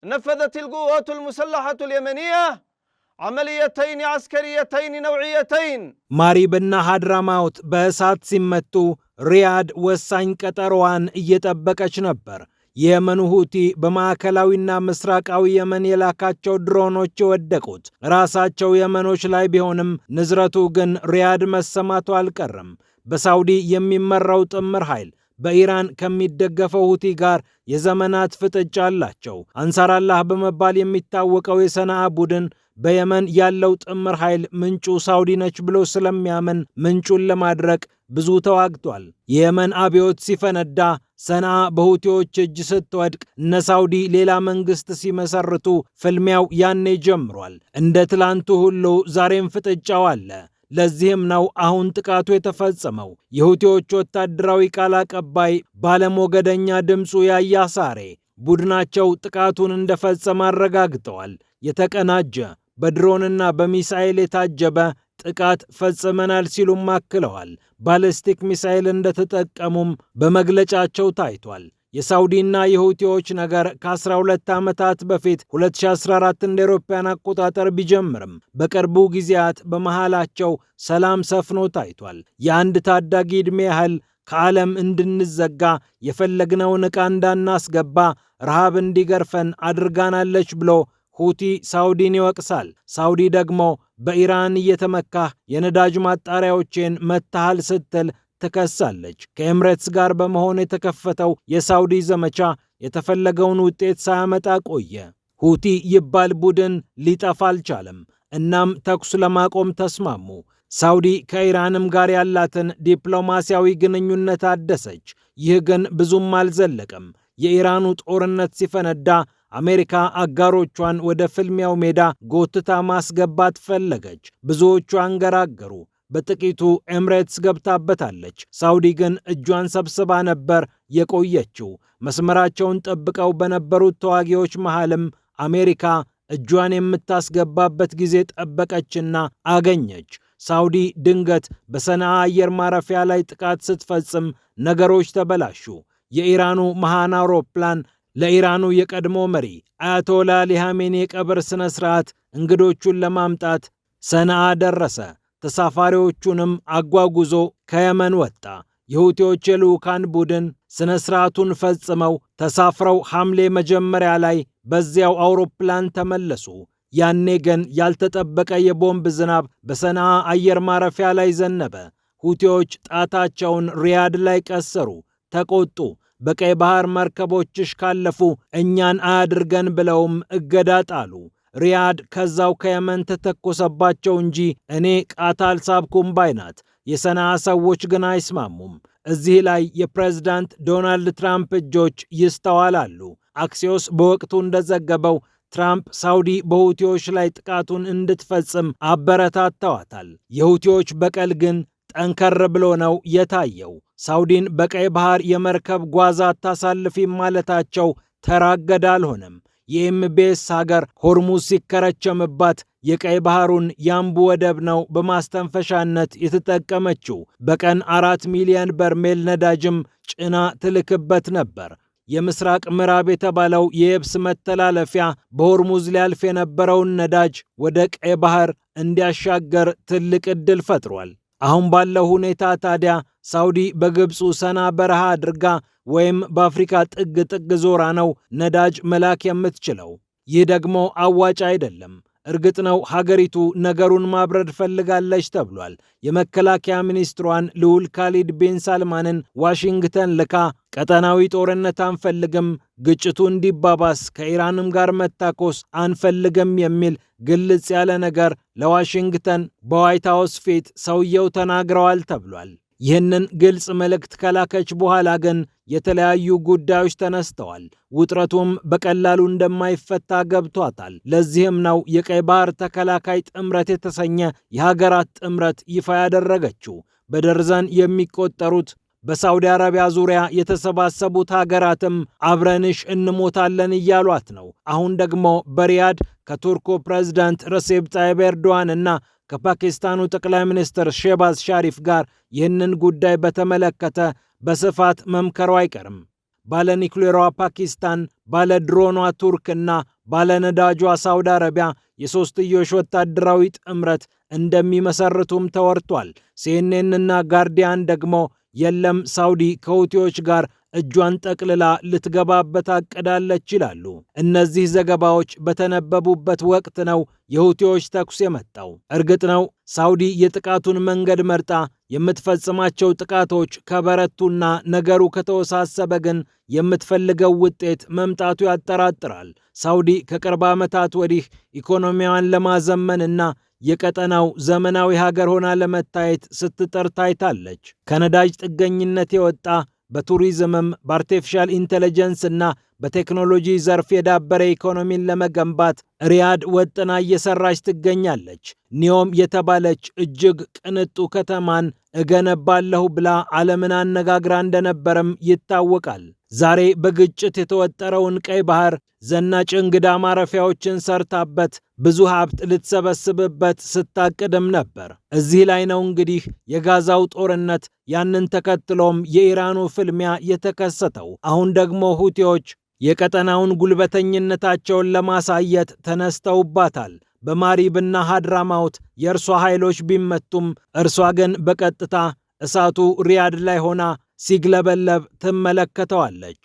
نفذت القوات المسلحة اليمنية عمليتين عسكريتين نوعيتين ማሪብና ሐድራማውት በእሳት ሲመቱ ሪያድ ወሳኝ ቀጠሮዋን እየጠበቀች ነበር። የየመኑ ሁቲ በማዕከላዊና ምስራቃዊ የመን የላካቸው ድሮኖች የወደቁት ራሳቸው የመኖች ላይ ቢሆንም ንዝረቱ ግን ሪያድ መሰማቱ አልቀረም። በሳውዲ የሚመራው ጥምር ኃይል በኢራን ከሚደገፈው ሁቲ ጋር የዘመናት ፍጥጫ አላቸው። አንሳር አላህ በመባል የሚታወቀው የሰነዓ ቡድን በየመን ያለው ጥምር ኃይል ምንጩ ሳውዲ ነች ብሎ ስለሚያምን ምንጩን ለማድረቅ ብዙ ተዋግቷል። የየመን አብዮት ሲፈነዳ ሰነዓ በሁቲዎች እጅ ስትወድቅ እነ ሳውዲ ሌላ መንግስት ሲመሰርቱ ፍልሚያው ያኔ ጀምሯል። እንደ ትላንቱ ሁሉ ዛሬም ፍጥጫው አለ። ለዚህም ነው አሁን ጥቃቱ የተፈጸመው። የሁቲዎች ወታደራዊ ቃል አቀባይ ባለሞገደኛ ድምፁ ያያ ሳሬ ቡድናቸው ጥቃቱን እንደፈጸመ አረጋግጠዋል። የተቀናጀ በድሮንና በሚሳኤል የታጀበ ጥቃት ፈጽመናል ሲሉም አክለዋል። ባሊስቲክ ሚሳኤል እንደተጠቀሙም በመግለጫቸው ታይቷል። የሳውዲና የሁቲዎች ነገር ከ12 ዓመታት በፊት 2014 እንደ አውሮፓውያን አቆጣጠር ቢጀምርም በቅርቡ ጊዜያት በመሃላቸው ሰላም ሰፍኖ ታይቷል። የአንድ ታዳጊ ዕድሜ ያህል ከዓለም እንድንዘጋ የፈለግነውን ዕቃ እንዳናስገባ ረሃብ እንዲገርፈን አድርጋናለች ብሎ ሁቲ ሳውዲን ይወቅሳል። ሳውዲ ደግሞ በኢራን እየተመካህ የነዳጅ ማጣሪያዎችን መታሃል ስትል ትከሳለች። ከኤምሬትስ ጋር በመሆን የተከፈተው የሳውዲ ዘመቻ የተፈለገውን ውጤት ሳያመጣ ቆየ። ሁቲ ይባል ቡድን ሊጠፋ አልቻለም። እናም ተኩስ ለማቆም ተስማሙ። ሳውዲ ከኢራንም ጋር ያላትን ዲፕሎማሲያዊ ግንኙነት አደሰች። ይህ ግን ብዙም አልዘለቀም። የኢራኑ ጦርነት ሲፈነዳ አሜሪካ አጋሮቿን ወደ ፍልሚያው ሜዳ ጎትታ ማስገባት ፈለገች። ብዙዎቹ አንገራገሩ። በጥቂቱ ኤምሬትስ ገብታበታለች። ሳውዲ ግን እጇን ሰብስባ ነበር የቆየችው። መስመራቸውን ጠብቀው በነበሩት ተዋጊዎች መሃልም አሜሪካ እጇን የምታስገባበት ጊዜ ጠበቀችና አገኘች። ሳውዲ ድንገት በሰነዓ አየር ማረፊያ ላይ ጥቃት ስትፈጽም ነገሮች ተበላሹ። የኢራኑ መሃን አውሮፕላን ለኢራኑ የቀድሞ መሪ አያቶላ አሊ ኻሜኒ የቀብር ስነ ስርዓት እንግዶቹን ለማምጣት ሰነዓ ደረሰ። ተሳፋሪዎቹንም አጓጉዞ ከየመን ወጣ። የሁቲዎች የልዑካን ቡድን ስነ ስርዓቱን ፈጽመው ተሳፍረው ሐምሌ መጀመሪያ ላይ በዚያው አውሮፕላን ተመለሱ። ያኔ ግን ያልተጠበቀ የቦምብ ዝናብ በሰነዓ አየር ማረፊያ ላይ ዘነበ። ሁቲዎች ጣታቸውን ሪያድ ላይ ቀሰሩ፣ ተቆጡ። በቀይ ባህር መርከቦችሽ ካለፉ እኛን አያድርገን ብለውም እገዳ ጣሉ። ሪያድ ከዛው ከየመን ተተኮሰባቸው እንጂ እኔ ቃታ አልሳብኩም ባይናት። የሰነዓ ሰዎች ግን አይስማሙም። እዚህ ላይ የፕሬዝዳንት ዶናልድ ትራምፕ እጆች ይስተዋላሉ። አክሲዮስ በወቅቱ እንደዘገበው ትራምፕ ሳውዲ በሁቲዎች ላይ ጥቃቱን እንድትፈጽም አበረታተዋታል። የሁቲዎች በቀል ግን ጠንከር ብሎ ነው የታየው። ሳውዲን በቀይ ባህር የመርከብ ጓዛ አታሳልፊም ማለታቸው ተራገደ አልሆነም። የኤምቤስ ሀገር ሆርሙዝ ሲከረቸምባት የቀይ ባህሩን ያምቡ ወደብ ነው በማስተንፈሻነት የተጠቀመችው። በቀን 4 ሚሊዮን በርሜል ነዳጅም ጭና ትልክበት ነበር። የምስራቅ ምዕራብ የተባለው የየብስ መተላለፊያ በሆርሙዝ ሊያልፍ የነበረውን ነዳጅ ወደ ቀይ ባህር እንዲያሻገር ትልቅ ዕድል ፈጥሯል። አሁን ባለው ሁኔታ ታዲያ ሳውዲ በግብፁ ሰና በረሃ አድርጋ ወይም በአፍሪካ ጥግ ጥግ ዞራ ነው ነዳጅ መላክ የምትችለው። ይህ ደግሞ አዋጭ አይደለም። እርግጥ ነው ሀገሪቱ ነገሩን ማብረድ ፈልጋለች ተብሏል። የመከላከያ ሚኒስትሯን ልዑል ካሊድ ቢን ሳልማንን ዋሽንግተን ልካ ቀጠናዊ ጦርነት አንፈልግም፣ ግጭቱ እንዲባባስ ከኢራንም ጋር መታኮስ አንፈልግም የሚል ግልጽ ያለ ነገር ለዋሽንግተን በዋይት ሃውስ ፊት ሰውየው ተናግረዋል ተብሏል። ይህንን ግልጽ መልእክት ከላከች በኋላ ግን የተለያዩ ጉዳዮች ተነስተዋል። ውጥረቱም በቀላሉ እንደማይፈታ ገብቷታል። ለዚህም ነው የቀይ ባህር ተከላካይ ጥምረት የተሰኘ የሀገራት ጥምረት ይፋ ያደረገችው። በደርዘን የሚቆጠሩት በሳውዲ አረቢያ ዙሪያ የተሰባሰቡት ሀገራትም አብረንሽ እንሞታለን እያሏት ነው። አሁን ደግሞ በሪያድ ከቱርኩ ፕሬዝዳንት ረሴፕ ጣይብ ኤርዶዋን እና ከፓኪስታኑ ጠቅላይ ሚኒስትር ሼባዝ ሻሪፍ ጋር ይህንን ጉዳይ በተመለከተ በስፋት መምከሩ አይቀርም። ባለ ኒውክሌሯ ፓኪስታን፣ ባለ ድሮኗ ቱርክ እና ባለ ነዳጇ ሳውዲ አረቢያ የሶስትዮሽ ወታደራዊ ጥምረት እንደሚመሰርቱም ተወርቷል። ሲኤንኤን እና ጋርዲያን ደግሞ የለም ሳውዲ ከሁቲዎች ጋር እጇን ጠቅልላ ልትገባበት አቅዳለች ይላሉ። እነዚህ ዘገባዎች በተነበቡበት ወቅት ነው የሁቲዎች ተኩስ የመጣው። እርግጥ ነው ሳውዲ የጥቃቱን መንገድ መርጣ የምትፈጽማቸው ጥቃቶች ከበረቱና ነገሩ ከተወሳሰበ ግን የምትፈልገው ውጤት መምጣቱ ያጠራጥራል። ሳውዲ ከቅርብ ዓመታት ወዲህ ኢኮኖሚዋን ለማዘመንና የቀጠናው ዘመናዊ ሀገር ሆና ለመታየት ስትጥር ታይታለች። ከነዳጅ ጥገኝነት የወጣ በቱሪዝምም በአርቲፊሻል ኢንተለጀንስ እና በቴክኖሎጂ ዘርፍ የዳበረ ኢኮኖሚን ለመገንባት ሪያድ ወጥና እየሰራች ትገኛለች። ኒዮም የተባለች እጅግ ቅንጡ ከተማን እገነባለሁ ብላ ዓለምን አነጋግራ እንደነበረም ይታወቃል። ዛሬ በግጭት የተወጠረውን ቀይ ባህር ዘናጭ እንግዳ ማረፊያዎችን ሰርታበት ብዙ ሀብት ልትሰበስብበት ስታቅድም ነበር። እዚህ ላይ ነው እንግዲህ የጋዛው ጦርነት፣ ያንን ተከትሎም የኢራኑ ፍልሚያ የተከሰተው። አሁን ደግሞ ሁቲዎች የቀጠናውን ጉልበተኝነታቸውን ለማሳየት ተነስተውባታል። በማሪብና ሀድራማውት የእርሷ ኃይሎች ቢመቱም እርሷ ግን በቀጥታ እሳቱ ሪያድ ላይ ሆና ሲግለበለብ ትመለከተዋለች።